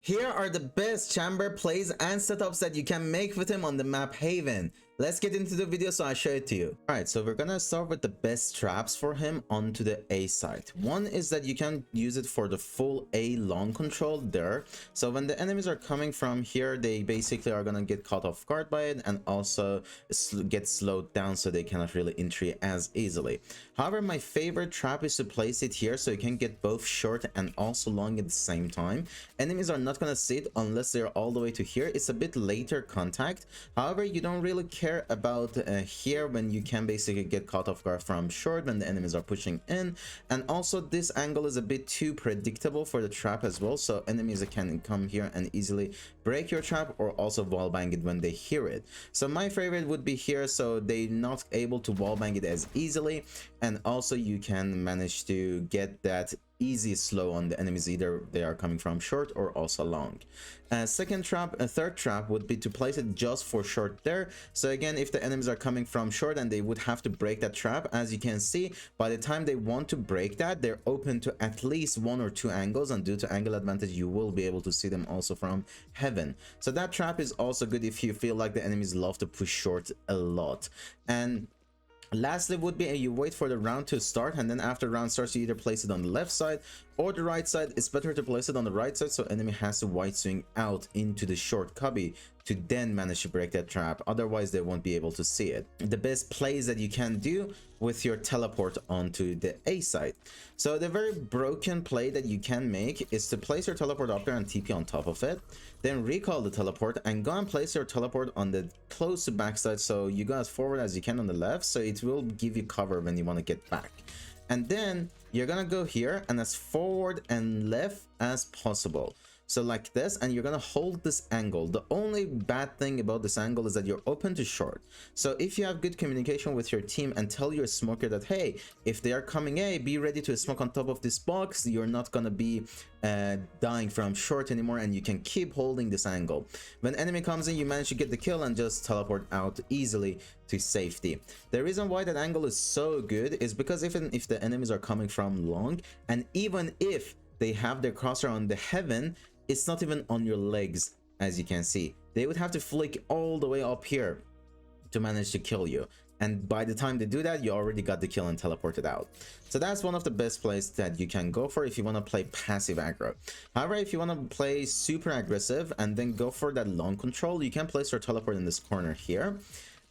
Here are the best chamber plays and setups that you can make with him on the map Haven. Let's get into the video so I show it to you. Alright, so we're gonna start with the best traps for him onto the A side. One is that you can use it for the full A long control there. So when the enemies are coming from here, they basically are gonna get caught off guard by it and also get slowed down so they cannot really entry as easily. However, my favorite trap is to place it here so you can get both short and also long at the same time. Enemies are not gonna see it unless they're all the way to here. It's a bit later contact. However, you don't really care about here when you can basically get caught off guard from short when the enemies are pushing in. And also this angle is a bit too predictable for the trap as well, so enemies can come here and easily break your trap or also wallbang it when they hear it. So my favorite would be here, so they're not able to wallbang it as easily, and also you can manage to get that easy slow on the enemies, either they are coming from short or also long. Third trap would be to place it just for short there. So again, if the enemies are coming from short and they would have to break that trap, as you can see, by the time they want to break that, they're open to at least one or two angles, and due to angle advantage you will be able to see them also from heaven. So that trap is also good if you feel like the enemies love to push short a lot. And lastly would be you wait for the round to start, and then after round starts you either place it on the left side or the right side. It's better to place it on the right side so enemy has to white swing out into the short cubby to then manage to break that trap, otherwise they won't be able to see it. The best plays that you can do with your teleport onto the A side. So the very broken play that you can make is to place your teleport up there and TP on top of it, then recall the teleport and go and place your teleport on the close to backside, so you go as forward as you can on the left, so it will give you cover when you want to get back. And then you're gonna go here and as forward and left as possible, so like this, and you're gonna hold this angle. The only bad thing about this angle is that you're open to short. So if you have good communication with your team and tell your smoker that, hey, if they are coming A, be ready to smoke on top of this box, you're not gonna be dying from short anymore, and you can keep holding this angle. When enemy comes in, you manage to get the kill and just teleport out easily to safety. The reason why that angle is so good is because even if the enemies are coming from long, and even if they have their crosshair on the heaven, it's not even on your legs. As you can see, they would have to flick all the way up here to manage to kill you, and by the time they do that, you already got the kill and teleported out. So that's one of the best plays that you can go for if you want to play passive aggro. However, if you want to play super aggressive and then go for that long control, you can place your teleport in this corner here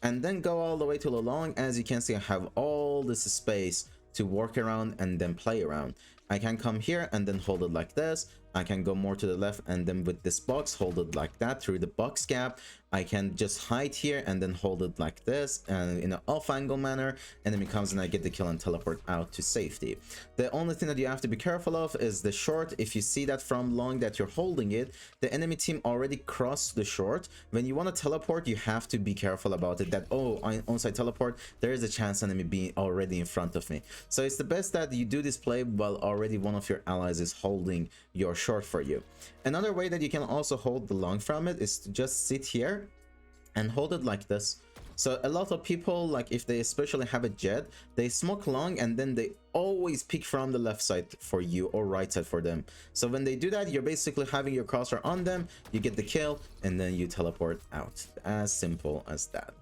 and then go all the way to the long. As you can see, I have all this space to work around and then play around. I can come here and then hold it like this. I can go more to the left and then with this box hold it like that through the box gap. I can just hide here and then hold it like this and in an off angle manner. Enemy comes and I get the kill and teleport out to safety. The only thing that you have to be careful of is the short. If you see that from long that you're holding it, the enemy team already crossed the short. When you want to teleport, you have to be careful about it, that, oh, onside teleport, there is a chance enemy being already in front of me. So it's the best that you do this play while already one of your allies is holding your short for you. Another way that you can also hold the long from it is to just sit here and hold it like this. So a lot of people, like if they especially have a jet, they smoke long and then they always pick from the left side for you or right side for them. So when they do that, you're basically having your crosshair on them, you get the kill and then you teleport out. As simple as that.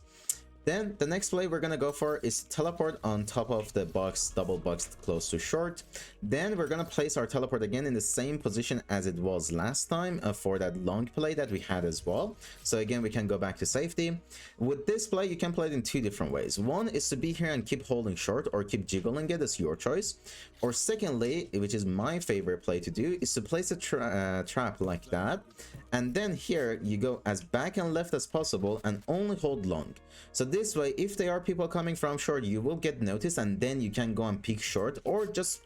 Then the next play we're gonna go for is teleport on top of the box, double box close to short. Then we're gonna place our teleport again in the same position as it was last time for that long play that we had as well. So again, we can go back to safety. With this play, you can play it in two different ways. One is to be here and keep holding short or keep jiggling it, it's your choice. Or secondly, which is my favorite play to do, is to place a trap like that. And then here you go as back and left as possible and only hold long. So this way, if there are people coming from short, you will get noticed and then you can go and peek short, or just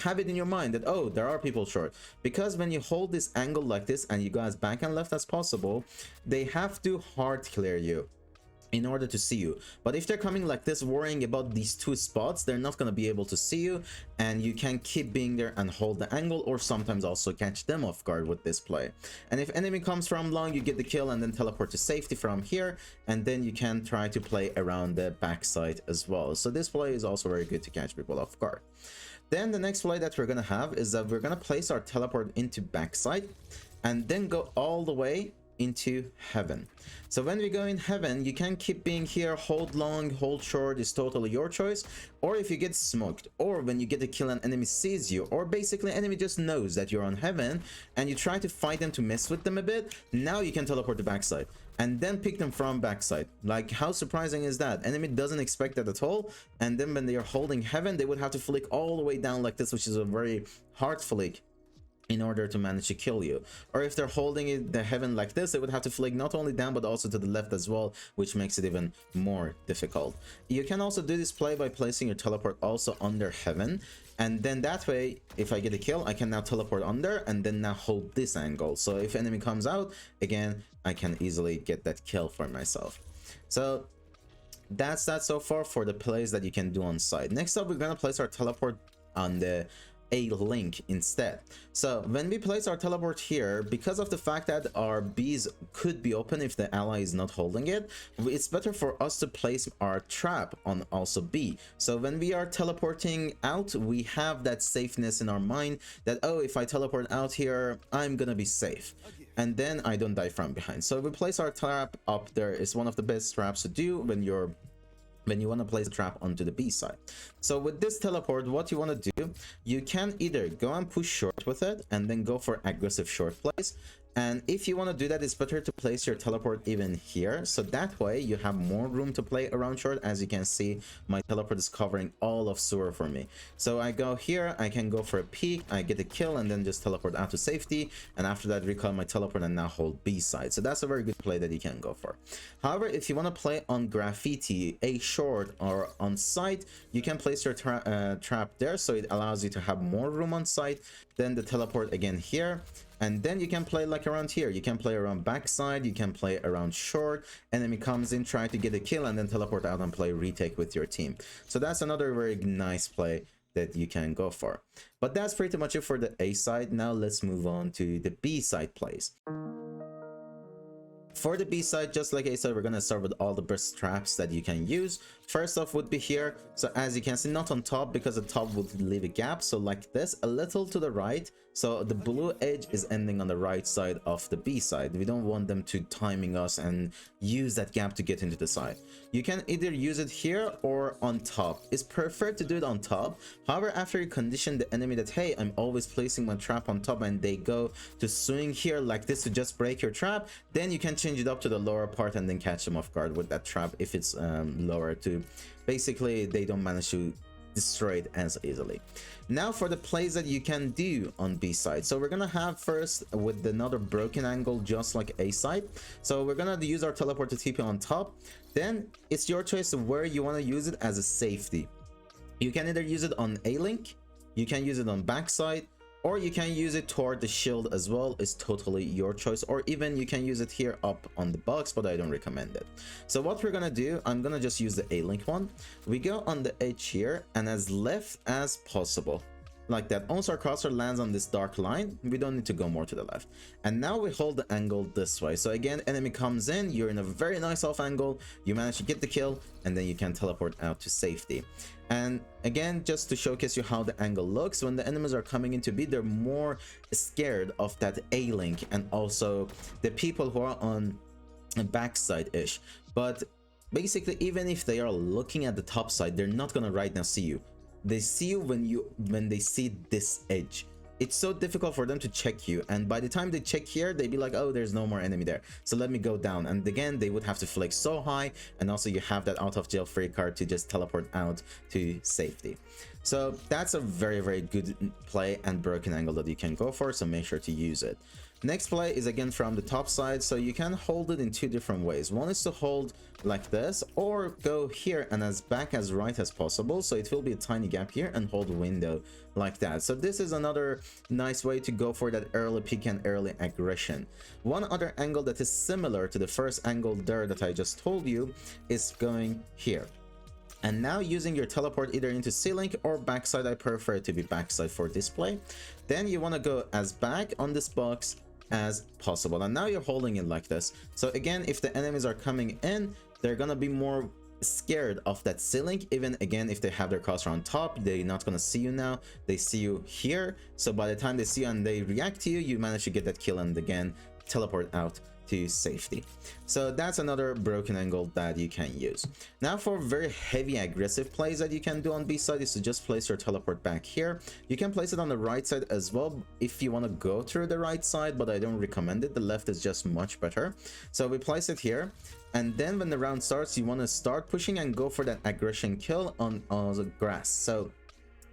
have it in your mind that, oh, there are people short. Because when you hold this angle like this and you go as back and left as possible, they have to hard clear you in order to see you. But if they're coming like this worrying about these two spots, they're not going to be able to see you, and you can keep being there and hold the angle, or sometimes also catch them off guard with this play. And if enemy comes from long, you get the kill and then teleport to safety from here, and then you can try to play around the backside as well. So this play is also very good to catch people off guard. Then the next play that we're gonna have is that we're gonna place our teleport into backside, and then go all the way into heaven. So when we go in heaven, you can keep being here, hold long, hold short, is totally your choice. Or if you get smoked, or when you get a kill, an enemy sees you, or basically enemy just knows that you're on heaven and you try to fight them to mess with them a bit, now you can teleport to backside and then pick them from backside. Like, how surprising is that? Enemy doesn't expect that at all, and then when they are holding heaven, they would have to flick all the way down like this, which is a very hard flick in order to manage to kill you. Or if they're holding it the heaven like this, they would have to flick not only down but also to the left as well, which makes it even more difficult. You can also do this play by placing your teleport also under heaven, and then that way if I get a kill, I can now teleport under and then now hold this angle, so if enemy comes out again, I can easily get that kill for myself. So that's that so far for the plays that you can do on site. Next up, we're gonna place our teleport on the a link instead. So when we place our teleport here, because of the fact that our Bs could be open if the ally is not holding it, it's better for us to place our trap on also B. So when we are teleporting out, we have that safeness in our mind that, oh, if I teleport out here, I'm gonna be safe, and then I don't die from behind. So we place our trap up there. Is one of the best traps to do when you want to place a trap onto the B side. So with this teleport, what you want to do, you can either go and push short with it and then go for aggressive short plays. And if you want to do that, it's better to place your teleport even here, so that way you have more room to play around short. As you can see, my teleport is covering all of sewer for me. So I go here, I can go for a peek, I get a kill, and then just teleport out to safety, and after that recall my teleport and now hold B side. So that's a very good play that you can go for. However, if you want to play on graffiti, a short, or on site, you can place your trap there, so it allows you to have more room on site. Then the teleport again here, and then you can play like around here. You can play around backside, you can play around short, enemy comes in, try to get a kill, and then teleport out and play retake with your team. So that's another very nice play that you can go for. But that's pretty much it for the A side. Now let's move on to the B side plays. For the B side, just like A side, we're gonna start with all the best traps that you can use. First off would be here. So as you can see, not on top, because the top would leave a gap. So like this, a little to the right. So the blue edge is ending on the right side of the B side. We don't want them to timing us and use that gap to get into the side. You can either use it here or on top. It's preferred to do it on top. However, after you condition the enemy that, hey, I'm always placing my trap on top, and they go to swing here like this to just break your trap, then you can change it up to the lower part and then catch them off guard with that trap if it's lower, to basically they don't manage to destroy it as easily. Now for the plays that you can do on B side. So we're gonna have first with another broken angle just like A side. So we're gonna use our teleport to TP on top. Then it's your choice of where you want to use it as a safety. You can either use it on A link, you can use it on backside, or you can use it toward the shield as well. It's totally your choice, or even you can use it here up on the box, but I don't recommend it. So what we're gonna do, I'm gonna just use the A-link one. We go on the edge here and as left as possible, like that. Once our cursor lands on this dark line, we don't need to go more to the left. And now we hold the angle this way. So again, enemy comes in, you're in a very nice off angle, you manage to get the kill, and then you can teleport out to safety. And again, just to showcase you how the angle looks, when the enemies are coming into B, they're more scared of that A link and also the people who are on the backside ish. But basically, even if they are looking at the top side, they're not gonna right now see you. They see you when they see this edge. It's so difficult for them to check you, and by the time they check here, they'd be like, oh, there's no more enemy there, so let me go down. And again, they would have to flick so high, and also you have that out of jail free card to just teleport out to safety. So that's a very, very good play and broken angle that you can go for, so make sure to use it. Next play is again from the top side, so you can hold it in two different ways. One is to hold like this, or go here and as back as right as possible, so it will be a tiny gap here, and hold window like that. So this is another nice way to go for that early pick and early aggression. One other angle that is similar to the first angle there that I just told you is going here. And now using your teleport either into C-Link or backside, I prefer it to be backside for display. Then you want to go as back on this box as possible, and now you're holding it like this. So again, if the enemies are coming in, they're gonna be more scared of that ceiling. Even again, if they have their cursor on top, they're not gonna see you now, they see you here. So by the time they see you and they react to you, you manage to get that kill and again teleport out to safety. So that's another broken angle that you can use. Now for very heavy aggressive plays that you can do on B side is to just place your teleport back here. You can place it on the right side as well if you want to go through the right side, but I don't recommend it. The left is just much better. So we place it here, and then when the round starts, you want to start pushing and go for that aggression kill on the grass. So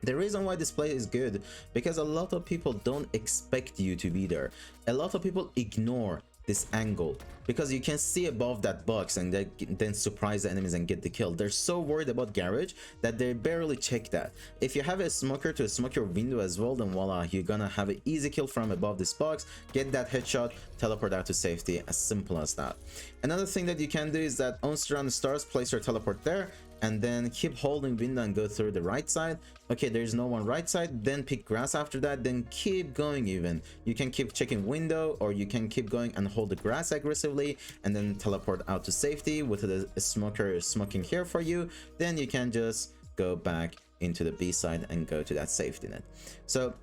the reason why this play is good, because a lot of people don't expect you to be there. A lot of people ignore this angle because you can see above that box and they then surprise the enemies and get the kill. They're so worried about garage that they barely check that. If you have a smoker to smoke your window as well, then voila, you're gonna have an easy kill from above this box, get that headshot, teleport out to safety, as simple as that. Another thing that you can do is that once the round starts, place your teleport there and then keep holding window and go through the right side. Okay, there's no one right side, then pick grass after that, then keep going. Even you can keep checking window, or you can keep going and hold the grass aggressively and then teleport out to safety with a smoker smoking here for you. Then you can just go back into the B side and go to that safety net. So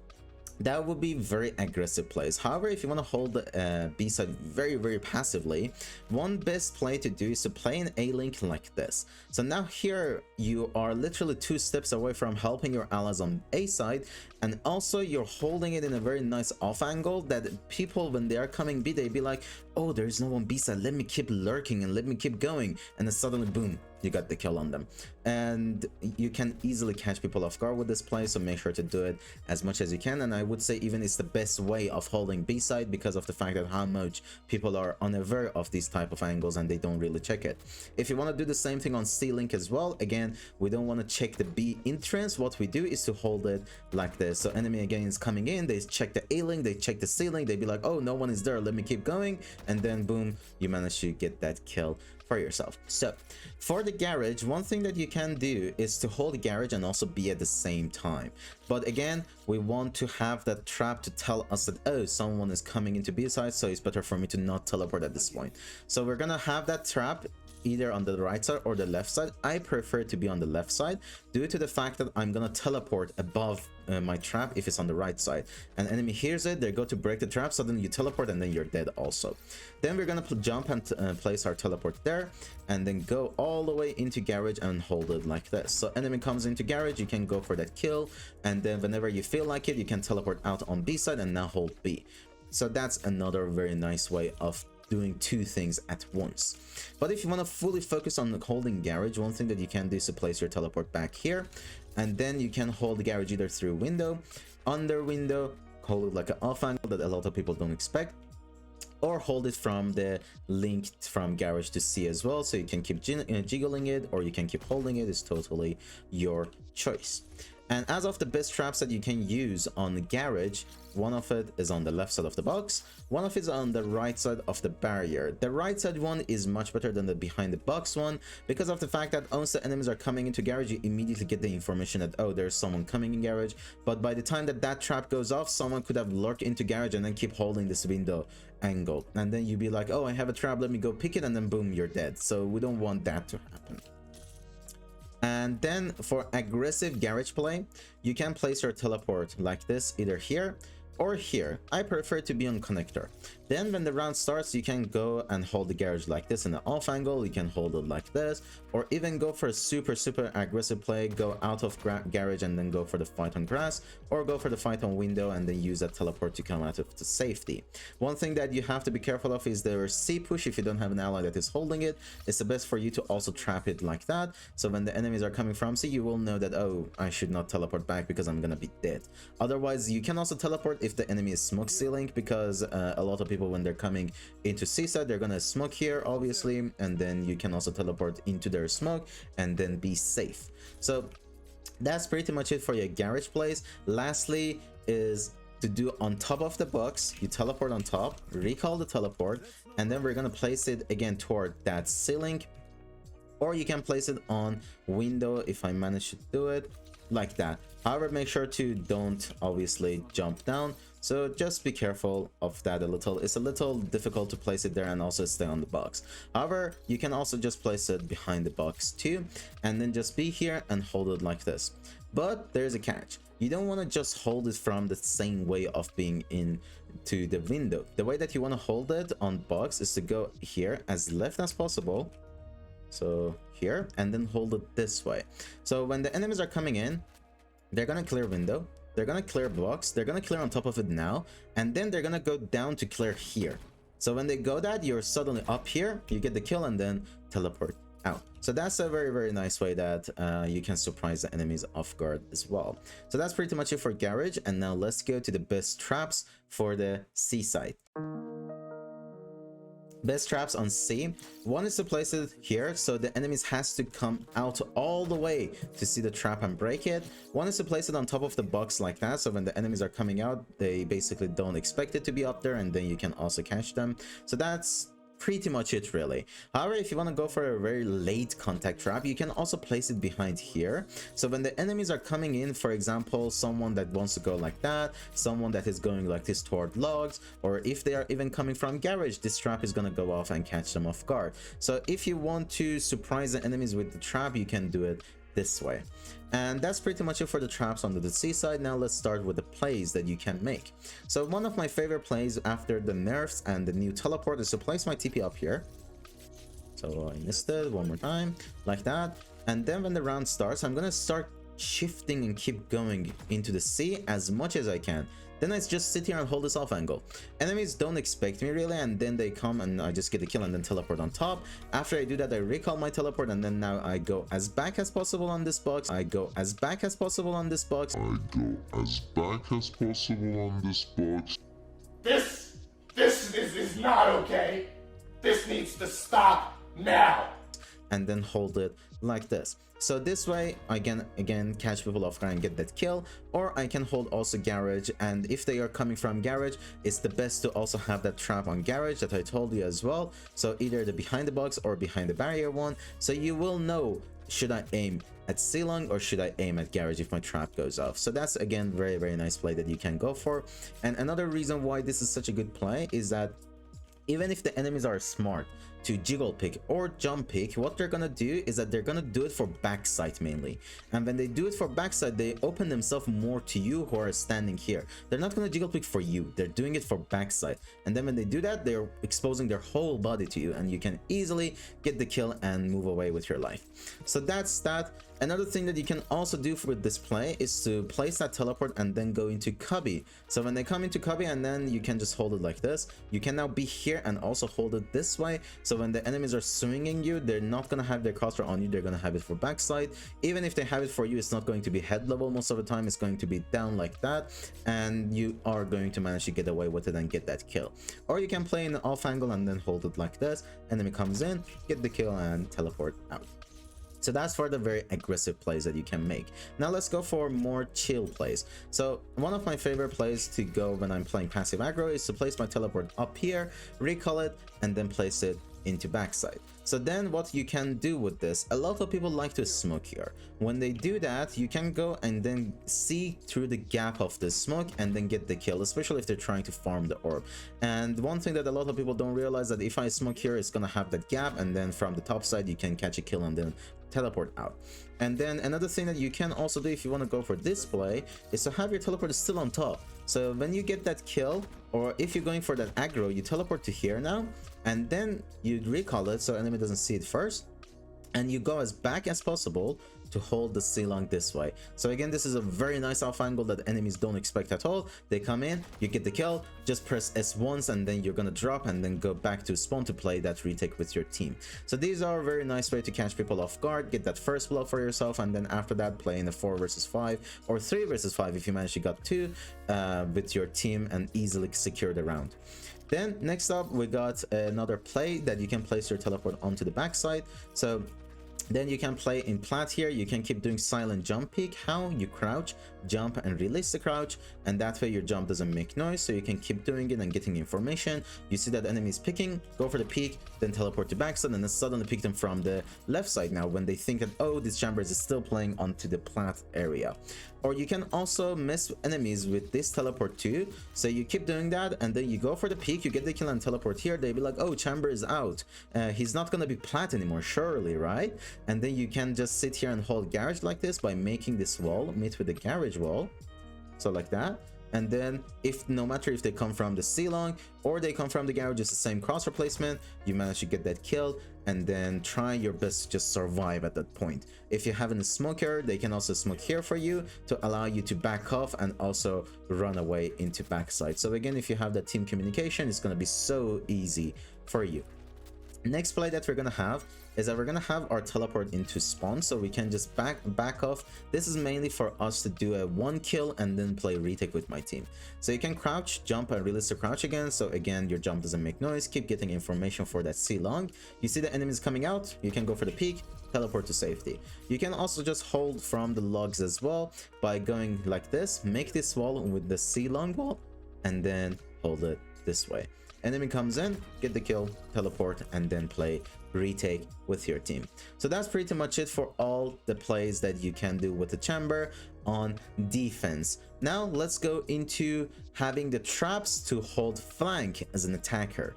that would be very aggressive plays. However, if you want to hold the B side very passively, one best play to do is to play an A link like this. So now here you are literally 2 steps away from helping your allies on A side, and also you're holding it in a very nice off angle that people, when they are coming B, they be like, oh, there's no one B side, let me keep lurking and let me keep going, and then suddenly boom, you got the kill on them. And you can easily catch people off guard with this play, so make sure to do it as much as you can. And I would say even it's the best way of holding B side because of the fact that how much people are unaware of these type of angles and they don't really check it. If you want to do the same thing on C link as well, again, we don't want to check the B entrance. What we do is to hold it like this. So enemy again is coming in, they check the A link, they check the C link, they be like, oh, no one is there, let me keep going, and then boom, you manage to get that kill for yourself. So for the garage, one thing that you can do is to hold the garage and also be at the same time. But again, we want to have that trap to tell us that, oh, someone is coming into B side, so it's better for me to not teleport at this point. So we're gonna have that trap either on the right side or the left side. I prefer to be on the left side due to the fact that I'm gonna teleport above my trap if it's on the right side. An enemy hears it, they go to break the trap, so then you teleport and then you're dead also. Then we're gonna jump and place our teleport there and then go all the way into garage and hold it like this. So enemy comes into garage, you can go for that kill, and then whenever you feel like it, you can teleport out on B side and now hold B. So that's another very nice way of doing 2 things at once. But if you want to fully focus on holding garage, one thing that you can do is to place your teleport back here, and then you can hold the garage either through window, under window, hold it like an off angle that a lot of people don't expect, or hold it from the link from garage to C as well, so you can keep jiggling it or you can keep holding it. It's totally your choice. And as of the best traps that you can use on the garage, one of it is on the left side of the box, one of it is on the right side of the barrier. The right side one is much better than the behind the box one because of the fact that once the enemies are coming into garage, you immediately get the information that, oh, there's someone coming in garage. But by the time that that trap goes off, someone could have lurked into garage and then keep holding this window angle, and then you'd be like, oh, I have a trap, let me go pick it, and then boom, you're dead. So we don't want that to happen. And then for aggressive garage play, you can place your teleport like this, either here or here. I prefer to be on connector. Then when the round starts, you can go and hold the garage like this in an off angle. You can hold it like this, or even go for a super aggressive play, go out of garage and then go for the fight on grass, or go for the fight on window and then use that teleport to come out of the safety. One thing that you have to be careful of is the C push. If you don't have an ally that is holding it, it's the best for you to also trap it like that, so when the enemies are coming from C, you will know that, oh, I should not teleport back because I'm gonna be dead. Otherwise, you can also teleport if the enemy is smoke ceiling, because a lot of people, when they're coming into C side, they're gonna smoke here obviously, and then you can also teleport into their smoke and then be safe. So that's pretty much it for your garage plays. Lastly is to do on top of the box. You teleport on top, recall the teleport, and then we're gonna place it again toward that ceiling, or you can place it on window if I manage to do it like that. However, make sure to don't obviously jump down, so just be careful of that a little. It's a little difficult to place it there and also stay on the box. However, you can also just place it behind the box too, and then just be here and hold it like this. But there's a catch. You don't want to just hold it from the same way of being into the window. The way that you want to hold it on box is to go here as left as possible, so here, and then hold it this way. So when the enemies are coming in, they're gonna clear window, they're gonna clear box, they're gonna clear on top of it now, and then they're gonna go down to clear here. So when they go that, you're suddenly up here, you get the kill and then teleport out. So that's a very nice way that you can surprise the enemies off guard as well. So that's pretty much it for garage, and now let's go to the best traps for the seaside. Best traps on C. One is to place it here, so the enemies has to come out all the way to see the trap and break it. One is to place it on top of the box like that, so when the enemies are coming out, they basically don't expect it to be up there, and then you can also catch them. So that's pretty much it really. However, if you want to go for a very late contact trap, you can also place it behind here, so when the enemies are coming in, for example someone that wants to go like that, someone that is going like this toward logs, or if they are even coming from garage, this trap is going to go off and catch them off guard. So if you want to surprise the enemies with the trap, you can do it this way. And that's pretty much it for the traps on the seaside. Now let's start with the plays that you can make. So one of my favorite plays after the nerfs and the new teleport is to place my TP up here. So I missed it one more time like that, and then when the round starts, I'm gonna start shifting and keep going into the sea as much as I can. Then I just sit here and hold this off angle. Enemies don't expect me really, and then they come and I just get a kill and then teleport on top. After I do that, I recall my teleport, and then now I go as back as possible on this box. I go as back as possible on this box. This is not okay. This needs to stop now. And then hold it like this. So this way I can again catch people off guard and get that kill, or I can hold also garage, and if they are coming from garage, it's the best to also have that trap on garage that I told you as well. So either the behind the box or behind the barrier one, so you will know, should I aim at C-Long or should I aim at garage if my trap goes off. So that's again very nice play that you can go for. And another reason why this is such a good play is that even if the enemies are smart to jiggle pick or jump pick, what they're gonna do is that they're gonna do it for backside mainly. And when they do it for backside, they open themselves more to you who are standing here. They're not gonna jiggle pick for you, they're doing it for backside. And then when they do that, they're exposing their whole body to you, and you can easily get the kill and move away with your life. So that's that. Another thing that you can also do with this play is to place that teleport and then go into cubby. So when they come into cubby, and then you can just hold it like this, you can now be here and also hold it this way. So when the enemies are swinging you, they're not gonna have their crosshair on you, they're gonna have it for backside. Even if they have it for you, it's not going to be head level most of the time, it's going to be down like that, and you are going to manage to get away with it and get that kill. Or you can play in an off angle and then hold it like this, enemy comes in, get the kill and teleport out. So that's for the very aggressive plays that you can make. Now let's go for more chill plays. So one of my favorite plays to go when I'm playing passive aggro is to place my teleport up here, recall it, and then place it into backside. So then what you can do with this, a lot of people like to smoke here. When they do that, you can go and then see through the gap of the smoke and then get the kill, especially if they're trying to farm the orb. And one thing that a lot of people don't realize, that if I smoke here, it's gonna have that gap, and then from the top side you can catch a kill and then teleport out. And then another thing that you can also do if you want to go for this play is to have your teleport still on top. So when you get that kill, or if you're going for that aggro, you teleport to here now, and then you recall it so enemy doesn't see it first, and you go as back as possible to hold the C-Long this way. So again, this is a very nice off angle that enemies don't expect at all. They come in, you get the kill, just press S once, and then you're gonna drop and then go back to spawn to play that retake with your team. So these are a very nice way to catch people off guard, get that first blow for yourself, and then after that play in a 4 versus 5 or 3 versus 5 if you manage to get 2 with your team and easily secure the round. Then next up, we got another play that you can place your teleport onto the backside. So then you can play in Plat here, you can keep doing silent jump peek. How? You crouch, jump and release the crouch, and that way your jump doesn't make noise, so you can keep doing it and getting information. You see that enemy is picking, go for the peek, then teleport to backside, and then suddenly pick them from the left side now when they think that, oh, this chamber is still playing onto the Plat area. Or you can also miss enemies with this teleport too, so you keep doing that, and then you go for the peek, you get the kill and teleport here. They'll be like, oh, chamber is out, he's not gonna be Plat anymore, surely, right? And then you can just sit here and hold garage like this by making this wall meet with the garage wall, so like that. And then if no matter if they come from the C-long or they come from the garage, it's the same cross replacement, you manage to get that kill, and then try your best to just survive at that point. If you have a smoker, they can also smoke here for you to allow you to back off and also run away into backside. So again, if you have that team communication, it's going to be so easy for you. Next play that we're gonna have is that we're gonna have our teleport into spawn, so we can just back off. This is mainly for us to do a 1 kill and then play retake with my team. So you can crouch, jump, and release the crouch again, so again your jump doesn't make noise. Keep getting information for that C-long. You see the enemies coming out, you can go for the peek, teleport to safety. You can also just hold from the logs as well by going like this, make this wall with the C-long wall, and then hold it this way. Enemy comes in, get the kill, teleport, and then play retake with your team. So that's pretty much it for all the plays that you can do with the chamber on defense. Now let's go into having the traps to hold flank as an attacker.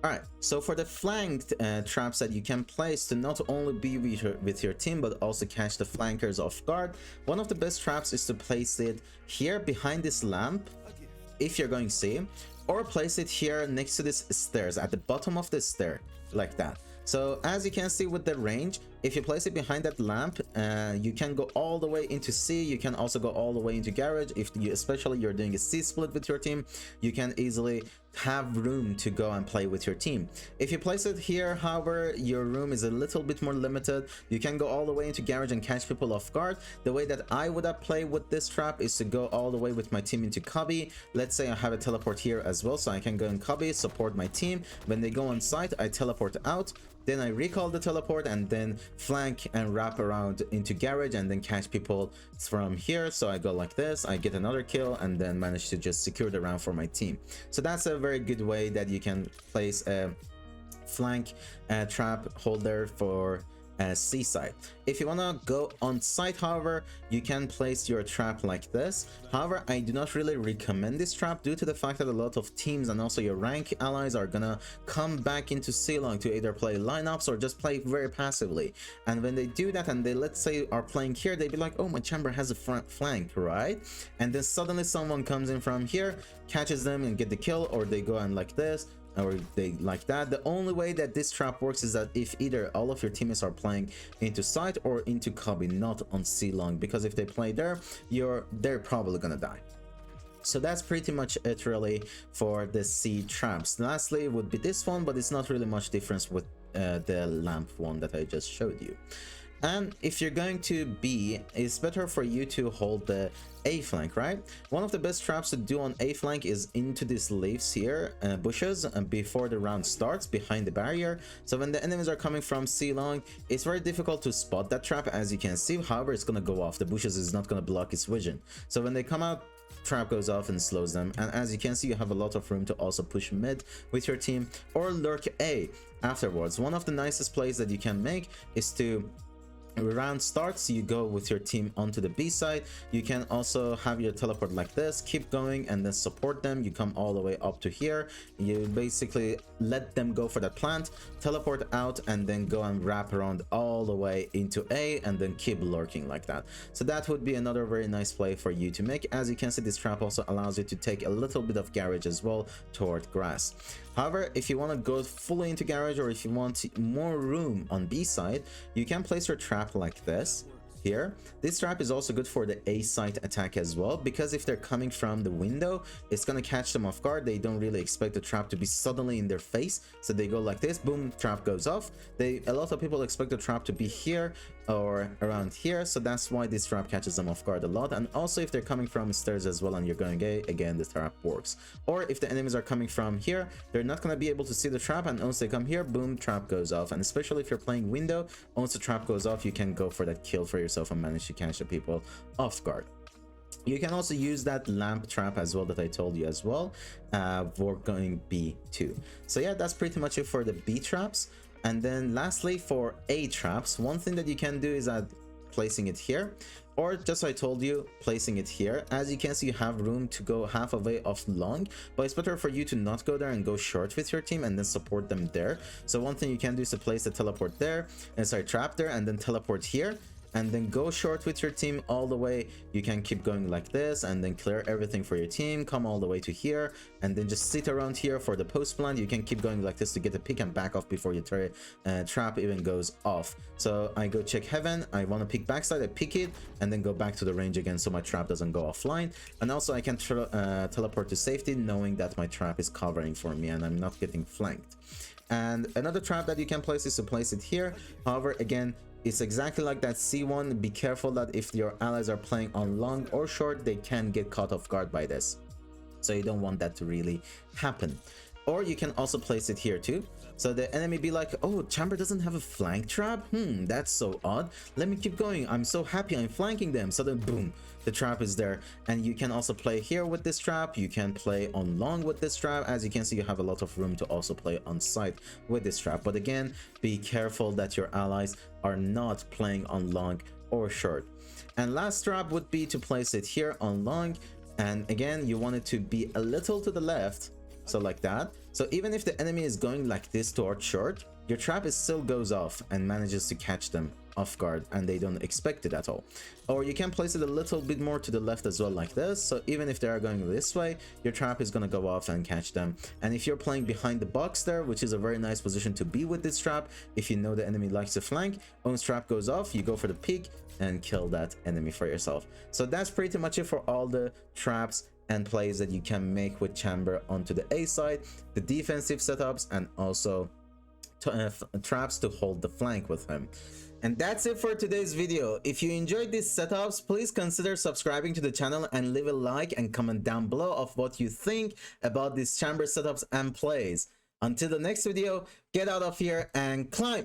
Alright, so for the flanked traps that you can place to not only be with your team but also catch the flankers off guard, one of the best traps is to place it here behind this lamp if you're going C, or place it here next to this stairs at the bottom of the stair like that. So as you can see with the range, if you place it behind that lamp, you can go all the way into C. You can also go all the way into garage. If you, especially you're doing a C split with your team, you can easily have room to go and play with your team. If you place it here, however, your room is a little bit more limited. You can go all the way into garage and catch people off guard. The way that I would have played with this trap is to go all the way with my team into cubby. Let's say I have a teleport here as well, so I can go in cubby, support my team. When they go on site, I teleport out. Then I recall the teleport and then flank and wrap around into garage and then catch people from here. So I go like this, I get another kill and then manage to just secure the round for my team. So that's a very good way that you can place a flank trap holder for C side. If you want to go on site, however, you can place your trap like this. However, I do not really recommend this trap due to the fact that a lot of teams and also your rank allies are gonna come back into C-long to either play lineups or just play very passively. And when they do that and they, let's say, are playing here, they'd be like, oh, my chamber has a front flank, right? And then suddenly someone comes in from here, catches them and get the kill, or they go and like this, or they like that. The only way that this trap works is that if either all of your teammates are playing into site or into cubby, not on C-long, because if they play there, they're probably gonna die. So that's pretty much it really for the C traps. Lastly would be this one, but it's not really much difference with the lamp one that I just showed you. And if you're going to B, it's better for you to hold the A flank, right? One of the best traps to do on A flank is into these leaves here, bushes, before the round starts, behind the barrier. So when the enemies are coming from C long, it's very difficult to spot that trap, as you can see. However, it's gonna go off. The bushes is not gonna block its vision. So when they come out, trap goes off and slows them. And as you can see, you have a lot of room to also push mid with your team or lurk A afterwards. One of the nicest plays that you can make is to round starts, you go with your team onto the B side. You can also have your teleport like this, keep going and then support them. You come all the way up to here, you basically let them go for that plant, teleport out, and then go and wrap around all the way into A and then keep lurking like that. So that would be another very nice play for you to make. As you can see, this trap also allows you to take a little bit of garage as well toward grass. However, if you want to go fully into garage, or if you want more room on B side, you can place your trap like this here. This trap is also good for the A side attack as well, because if they're coming from the window, it's gonna catch them off guard. They don't really expect the trap to be suddenly in their face, so they go like this, boom, trap goes off. A lot of people expect the trap to be here or around here, so that's why this trap catches them off guard a lot. And also if they're coming from stairs as well and you're going A, again the trap works. Or if the enemies are coming from here, they're not going to be able to see the trap, and once they come here, boom, trap goes off. And especially if you're playing window, once the trap goes off, you can go for that kill for yourself and manage to catch the people off guard. You can also use that lamp trap as well that I told you as well for going B2. So yeah, that's pretty much it for the B traps. And then lastly, for A traps, one thing that you can do is placing it here, or just I told you, placing it here. As you can see, you have room to go half a way off long, but it's better for you to not go there and go short with your team and then support them there. So one thing you can do is to place the teleport there, and sorry, trap there, and then teleport here, and then go short with your team all the way. You can keep going like this and then clear everything for your team, come all the way to here, and then just sit around here for the post plant. You can keep going like this to get the pick and back off before your trap even goes off. So I go check heaven, I want to pick backside, I pick it and then go back to the range again so my trap doesn't go offline. And also I can teleport to safety knowing that my trap is covering for me and I'm not getting flanked. And another trap that you can place is to place it here. However, again, it's exactly like that C1. Be careful that if your allies are playing on long or short, they can get caught off guard by this. So you don't want that to really happen. Or you can also place it here too. So the enemy be like, oh, Chamber doesn't have a flank trap? That's so odd. Let me keep going. I'm so happy I'm flanking them. So then boom, the trap is there. And you can also play here with this trap. You can play on long with this trap. As you can see, you have a lot of room to also play on site with this trap. But again, be careful that your allies are not playing on long or short. And last trap would be to place it here on long. And again, you want it to be a little to the left. So like that. So even if the enemy is going like this towards short, your trap still goes off and manages to catch them off guard and they don't expect it at all. Or you can place it a little bit more to the left as well like this. So even if they are going this way, your trap is going to go off and catch them. And if you're playing behind the box there, which is a very nice position to be with this trap, if you know the enemy likes to flank, Own's trap goes off, you go for the peek and kill that enemy for yourself. So that's pretty much it for all the traps and plays that you can make with Chamber onto the A side, the defensive setups, and also traps to hold the flank with him. And that's it for today's video. If you enjoyed these setups, please consider subscribing to the channel and leave a like and comment down below of what you think about these Chamber setups and plays. Until the next video, get out of here and climb!